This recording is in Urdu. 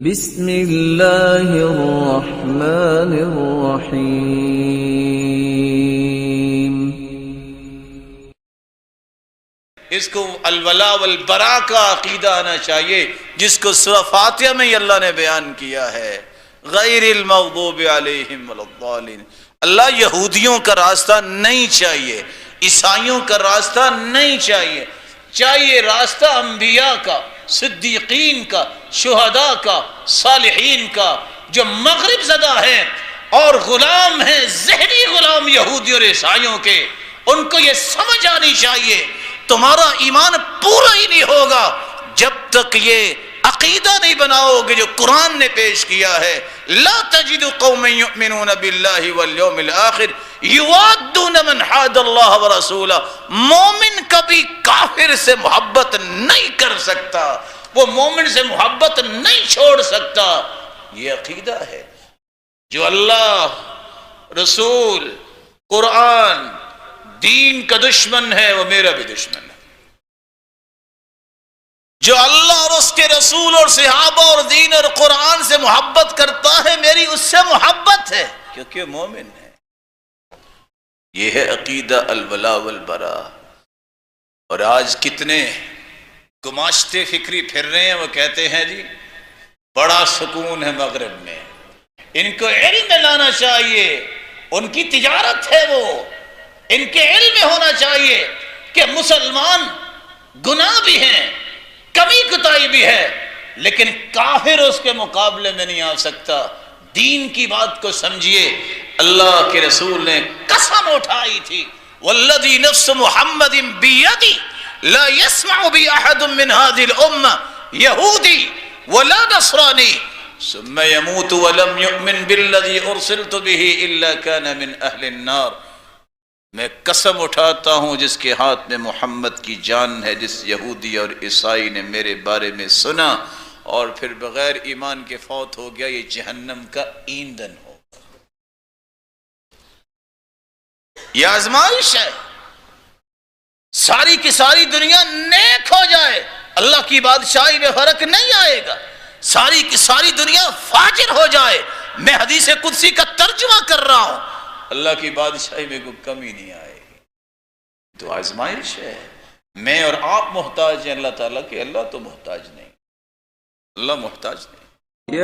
بسم اللہ الرحمن الرحیم۔ اس کو الولا والبرا کا عقیدہ آنا چاہیے جس کو سورہ فاتحہ میں اللہ نے بیان کیا ہے، غیر المغضوب علیہم ولا الضالین۔ اللہ یہودیوں کا راستہ نہیں چاہیے، عیسائیوں کا راستہ نہیں چاہیے، چاہیے راستہ انبیاء کا، صدیقین کا، شہداء کا، صالحین کا، جو مغرب زدہ ہیں اور غلام ہیں، ذہنی غلام یہودی اور عیسائیوں کے۔ ان کو یہ سمجھ آنی چاہیے تمہارا ایمان پورا ہی نہیں ہوگا جب تک یہ عقیدہ نہیں بناؤ گے جو قرآن نے پیش کیا ہے۔ لا تجد قوما یؤمنون باللہ والیوم الآخر یوادون من حاد اللہ ورسولہ۔ مومن کبھی کافر سے محبت نہیں کر سکتا، وہ مومن سے محبت نہیں چھوڑ سکتا۔ یہ عقیدہ ہے۔ جو اللہ، رسول، قرآن، دین کا دشمن ہے وہ میرا بھی دشمن ہے۔ جو اللہ اور اس کے رسول اور صحابہ اور دین اور قرآن سے محبت کرتا ہے میری اس سے محبت ہے، کیونکہ مومن ہے۔ یہ ہے عقیدہ الولا والبرا۔ اور آج کتنے گماشتے فکری پھر رہے ہیں، وہ کہتے ہیں جی بڑا سکون ہے مغرب میں، ان کو علم میں لانا چاہیے، ان کی تجارت ہے، وہ ان کے علم میں ہونا چاہیے کہ مسلمان گناہ بھی ہیں، کمی کوتاہی بھی ہے، لیکن کافر اس کے مقابلے میں نہیں آ سکتا۔ دین کی بات کو سمجھیے۔ اللہ کے رسول نے قسم اٹھائی تھی، والذی نفس محمد بیدی لا يسمع بی احد من هذه الامہ یہودی ولا نصرانی ثم يموت ولم يؤمن بالذی ارسلت به الا كان من اہل النار۔ میں قسم اٹھاتا ہوں جس کے ہاتھ میں محمد کی جان ہے، جس یہودی اور عیسائی نے میرے بارے میں سنا اور پھر بغیر ایمان کے فوت ہو گیا، یہ جہنم کا ایندھن ہو۔ یہ آزمائش ہے۔ ساری کی ساری دنیا نیک ہو جائے، اللہ کی بادشاہی میں فرق نہیں آئے گا۔ ساری کی ساری دنیا فاجر ہو جائے، میں حدیث قدسی کا ترجمہ کر رہا ہوں، اللہ کی بادشاہی میں کوئی کمی نہیں آئے گی۔ تو آزمائش ہے۔ میں اور آپ محتاج ہیں اللہ تعالیٰ کے، اللہ تو محتاج نہیں، اللہ محتاج نہیں۔